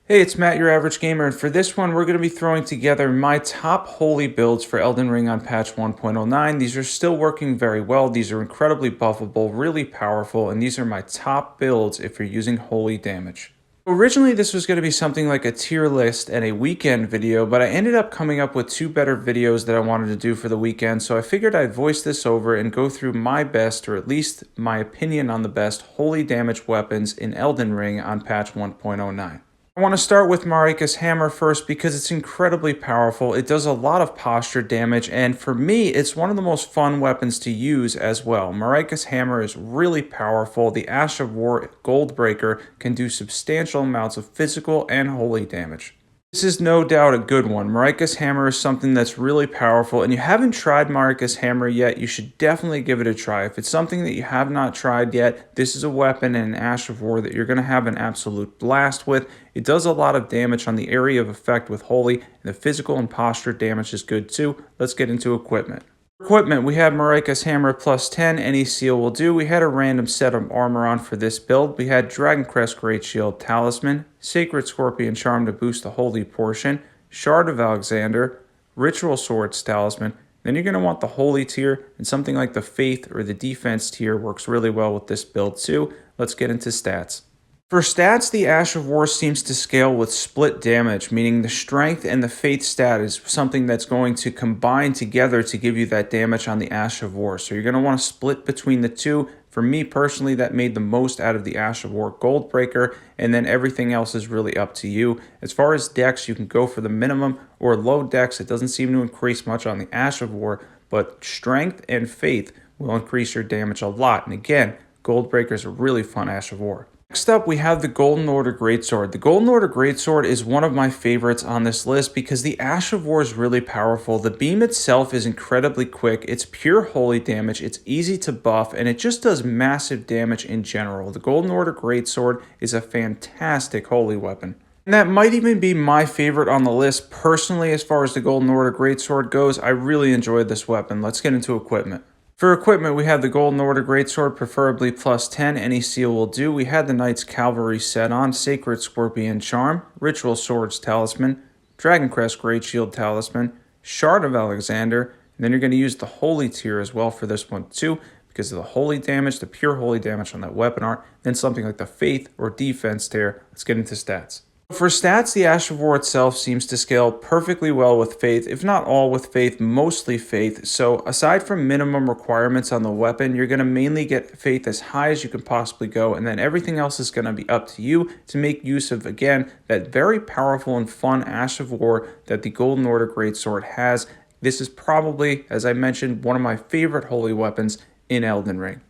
Hey, it's Matt, your average gamer, and for this one, we're going to be throwing together my top holy builds for Elden Ring on patch 1.09. These are still working very well. These are incredibly buffable, really powerful, and these are my top builds if you're using holy damage. Originally, this was going to be something like a tier list and a weekend video, but I ended up coming up with two better videos that I wanted to do for the weekend, so I figured I'd voice this over and go through my best, or at least my opinion on the best, holy damage weapons in Elden Ring on patch 1.09. I want to start with Marika's hammer first because it's incredibly powerful. It does a lot of posture damage, and for me, it's one of the most fun weapons to use as well. Marika's hammer is really powerful. The Ash of War Goldbreaker can do substantial amounts of physical and holy damage. This is no doubt a good one. Marika's hammer is something that's really powerful, and you haven't tried Marika's hammer yet, you should definitely give it a try. If it's something that you have not tried yet, this is a weapon and an Ash of War that you're going to have an absolute blast with. It does a lot of damage on the area of effect with Holy, and the physical and posture damage is good too. Let's get into equipment. Equipment, we have Marika's hammer plus 10, any seal will do. We had a random set of armor on for this build. We had Dragon Crest Great Shield Talisman, Sacred Scorpion Charm to boost the holy portion, Shard of Alexander, Ritual Swords Talisman. Then you're going to want the holy tier, and something like the faith or the defense tier works really well with this build too. Let's get into stats. For stats, the Ash of War seems to scale with split damage, meaning the strength and the faith stat is something that's going to combine together to give you that damage on the Ash of War. So you're going to want to split between the two. For me personally, that made the most out of the Ash of War Goldbreaker, and then everything else is really up to you. As far as dex, you can go for the minimum or low dex. It doesn't seem to increase much on the Ash of War, but strength and faith will increase your damage a lot. And again, Goldbreaker is a really fun Ash of War. Next up, we have the Golden Order Greatsword. The Golden Order Greatsword is one of my favorites on this list because the Ash of War is really powerful. The beam itself is incredibly quick. It's pure holy damage. It's easy to buff, and it just does massive damage in general. The Golden Order Greatsword is a fantastic holy weapon. And that might even be my favorite on the list. Personally, as far as the Golden Order Greatsword goes, I really enjoyed this weapon. Let's get into equipment. For equipment, we have the Golden Order Greatsword, preferably plus 10, any seal will do. We had the Knight's Cavalry set on, Sacred Scorpion Charm, Ritual Swords Talisman, Dragon Crest Great Shield Talisman, Shard of Alexander, and then you're going to use the Holy tier as well for this one too, because of the holy damage, the pure holy damage on that weapon art, then something like the Faith or Defense tier. Let's get into stats. For stats, the Ash of War itself seems to scale perfectly well with Faith, if not all with Faith, mostly Faith. So aside from minimum requirements on the weapon, you're going to mainly get Faith as high as you can possibly go, and then everything else is going to be up to you to make use of, again, that very powerful and fun Ash of War that the Golden Order Greatsword has. This is probably, as I mentioned, one of my favorite holy weapons in Elden Ring.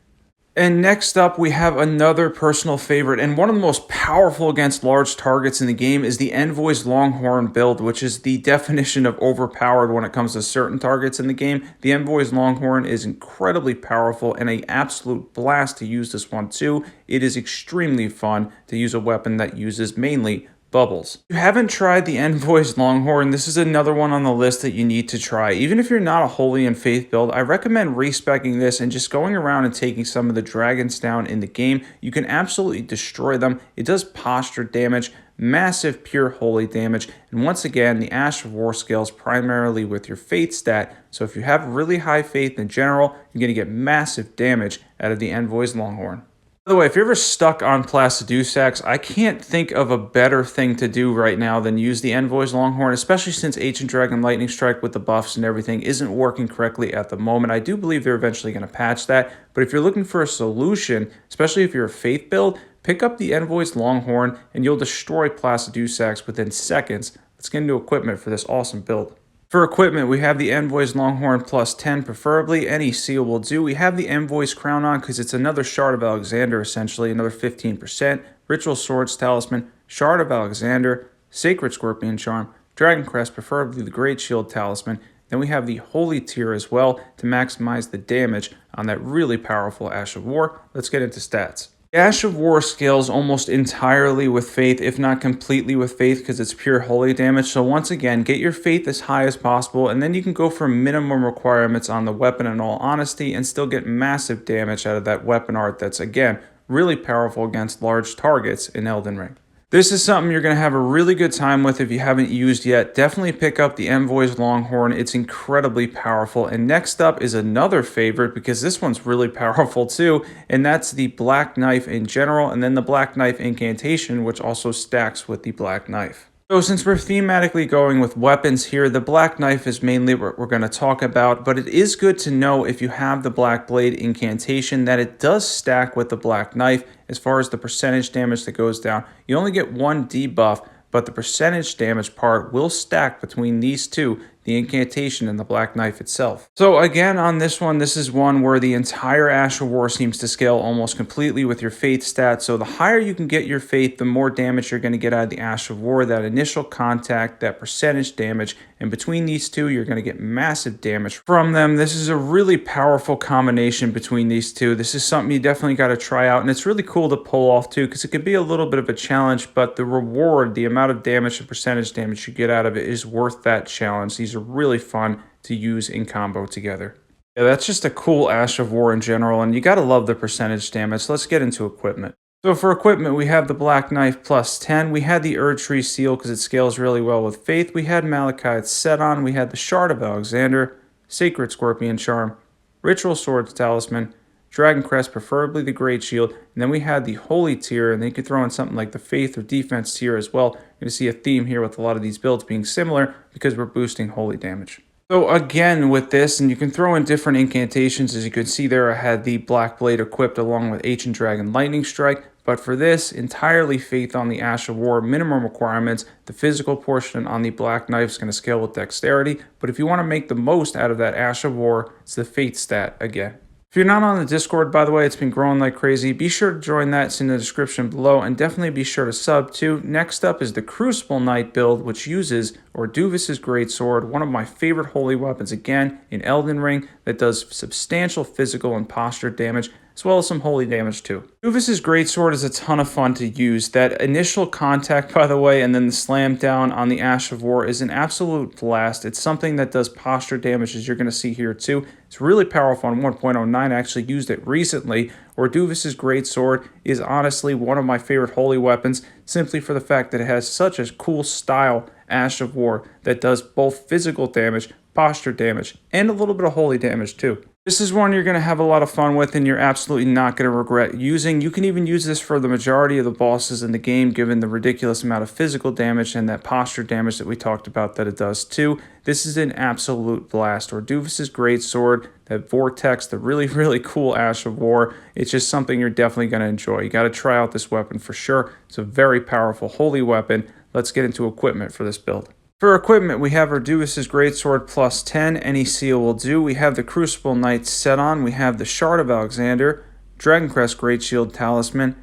And next up, we have another personal favorite, and one of the most powerful against large targets in the game is the Envoy's Longhorn build, which is the definition of overpowered when it comes to certain targets in the game. The Envoy's Longhorn is incredibly powerful and an absolute blast to use this one too. It is extremely fun to use a weapon that uses mainly bubbles. If you haven't tried the Envoy's Longhorn, this is another one on the list that you need to try. Even if you're not a Holy and Faith build, I recommend respeccing this and just going around and taking some of the dragons down in the game. You can absolutely destroy them. It does posture damage, massive pure holy damage, and once again, the Ash of War scales primarily with your Faith stat, so if you have really high Faith in general, you're going to get massive damage out of the Envoy's Longhorn. By the way, if you're ever stuck on Placidusax, I can't think of a better thing to do right now than use the Envoy's Longhorn, especially since Ancient Dragon Lightning Strike with the buffs and everything isn't working correctly at the moment. I do believe they're eventually going to patch that, but if you're looking for a solution, especially if you're a Faith build, pick up the Envoy's Longhorn and you'll destroy Placidusax within seconds. Let's get into equipment for this awesome build. For equipment, we have the Envoy's Longhorn plus 10, preferably. Any seal will do. We have the Envoy's Crown on because it's another Shard of Alexander, essentially, another 15%. Ritual Swords Talisman, Shard of Alexander, Sacred Scorpion Charm, Dragon Crest, preferably the Great Shield Talisman. Then we have the Holy tier as well to maximize the damage on that really powerful Ash of War. Let's get into stats. Ash of War scales almost entirely with Faith, if not completely with Faith, because it's pure holy damage. So once again, get your Faith as high as possible, and then you can go for minimum requirements on the weapon in all honesty, and still get massive damage out of that weapon art that's, again, really powerful against large targets in Elden Ring. This is something you're going to have a really good time with if you haven't used yet. Definitely pick up the Envoy's Longhorn. It's incredibly powerful. And next up is another favorite because this one's really powerful too, and that's the Black Knife in general, and then the Black Knife incantation, which also stacks with the Black Knife. So since we're thematically going with weapons here, the Black Knife is mainly what we're going to talk about, but it is good to know if you have the Black Blade incantation that it does stack with the Black Knife as far as the percentage damage that goes down. You only get one debuff, but the percentage damage part will stack between these two, the incantation and the Black Knife itself. So again, on this one, this is one where the entire Ash of War seems to scale almost completely with your Faith stat. So the higher you can get your Faith, the more damage you're going to get out of the Ash of War, that initial contact, that percentage damage, and between these two, you're going to get massive damage from them. This is a really powerful combination between these two. This is something you definitely got to try out, and it's really cool to pull off too, because it can be a little bit of a challenge, but the reward, the amount of damage and percentage damage you get out of it is worth that challenge. These are really fun to use in combo together. Yeah, that's just a cool Ash of War in general, and you gotta love the percentage damage. Let's get into equipment. So for equipment, we have the Black Knife plus 10. We had the Erd Tree Seal because it scales really well with Faith. We had Malachite's Set On. We had the Shard of Alexander, Sacred Scorpion Charm, Ritual Swords Talisman, Dragon Crest, preferably the Great Shield, and then we had the Holy Tier, and then you could throw in something like the Faith or Defense Tier as well. You're going to see a theme here with a lot of these builds being similar because we're boosting holy damage. So again with this, and you can throw in different incantations. As you can see there, I had the Black Blade equipped along with Ancient Dragon Lightning Strike, but for this, entirely Faith on the Ash of War, minimum requirements. The physical portion on the Black Knife is going to scale with Dexterity, but if you want to make the most out of that Ash of War, it's the Faith stat again. If you're not on the Discord, by the way, it's been growing like crazy. Be sure to join that. It's in the description below, and definitely be sure to sub too. Next up is the Crucible Knight build, which uses Ordovis Greatsword, one of my favorite holy weapons again in Elden Ring, that does substantial physical and posture damage, as well as some holy damage too. Ordovis Greatsword is a ton of fun to use. That initial contact, by the way, and then the slam down on the Ash of War is an absolute blast. It's something that does posture damage, as you're going to see here too. It's really powerful on 1.09. I actually used it recently. Ordovis Greatsword is honestly one of my favorite holy weapons, simply for the fact that it has such a cool style Ash of War that does both physical damage, posture damage, and a little bit of holy damage too. This is one you're going to have a lot of fun with, and you're absolutely not going to regret using. You can even use this for the majority of the bosses in the game, given the ridiculous amount of physical damage and that posture damage that we talked about that it does too. This is an absolute blast. Ordovis Greatsword, that Vortex, the really, really cool Ash of War. It's just something you're definitely going to enjoy. You got to try out this weapon for sure. It's a very powerful holy weapon. Let's get into equipment for this build. For equipment, we have Ordovis Greatsword plus 10, any seal will do. We have the Crucible Knight Set On. We have the Shard of Alexander, Dragon Crest Great Shield Talisman,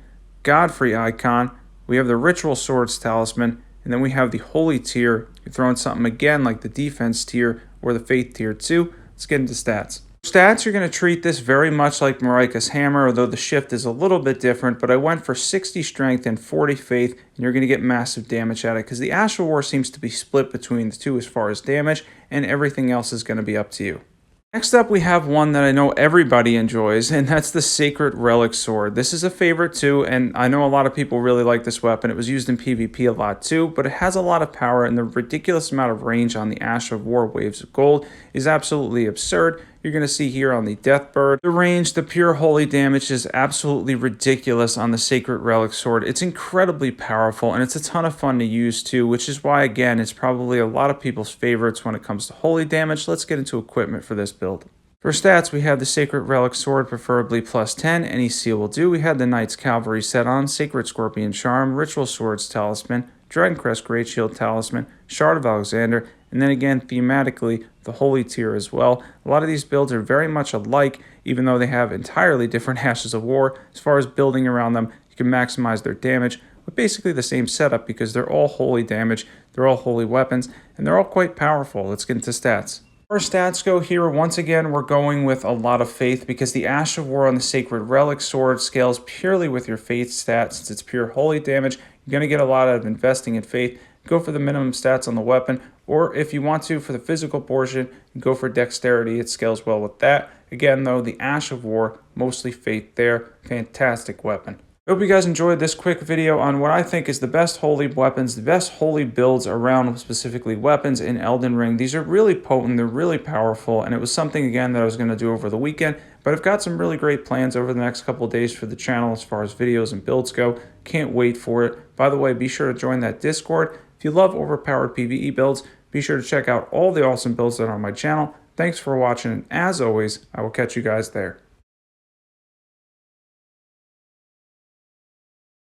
Godfrey Icon. We have the Ritual Swords Talisman, and then we have the Holy Tier. You throw in something again like the Defense Tier or the Faith Tier too. Let's get into stats. Stats, you're going to treat this very much like Marika's Hammer, although the shift is a little bit different, but I went for 60 Strength and 40 Faith, and you're going to get massive damage at it, because the Ash of War seems to be split between the two as far as damage, and everything else is going to be up to you. Next up, we have one that I know everybody enjoys, and that's the Sacred Relic Sword. This is a favorite too, and I know a lot of people really like this weapon. It was used in PvP a lot too, but it has a lot of power, and the ridiculous amount of range on the Ash of War Waves of Gold is absolutely absurd. You're going to see here on the Deathbird. The range, the pure holy damage is absolutely ridiculous on the Sacred Relic Sword. It's incredibly powerful, and it's a ton of fun to use too, which is why, again, it's probably a lot of people's favorites when it comes to holy damage. Let's get into equipment for this build. For stats, we have the Sacred Relic Sword, preferably plus 10. Any seal will do. We had the Knight's Cavalry Set On, Sacred Scorpion Charm, Ritual Swords Talisman, Dragon Crest Great Shield Talisman, Shard of Alexander, and then again, thematically, the Holy Tier as well. A lot of these builds are very much alike, even though they have entirely different Ashes of War. As far as building around them, you can maximize their damage, but basically the same setup because they're all holy damage, they're all holy weapons, and they're all quite powerful. Let's get into stats. Our stats go here, once again, we're going with a lot of Faith because the Ash of War on the Sacred Relic Sword scales purely with your Faith stats. Since it's pure holy damage, you're going to get a lot out of investing in Faith. Go for the minimum stats on the weapon, or if you want to, for the physical portion, go for Dexterity. It scales well with that. Again, though, the Ash of War, mostly Faith there. Fantastic weapon. I hope you guys enjoyed this quick video on what I think is the best holy weapons, the best holy builds around specifically weapons in Elden Ring. These are really potent, they're really powerful, and it was something, again, that I was going to do over the weekend, but I've got some really great plans over the next couple of days for the channel as far as videos and builds go. Can't wait for it. By the way, be sure to join that Discord. If you love overpowered PvE builds, be sure to check out all the awesome builds that are on my channel. Thanks for watching, and as always, I will catch you guys there.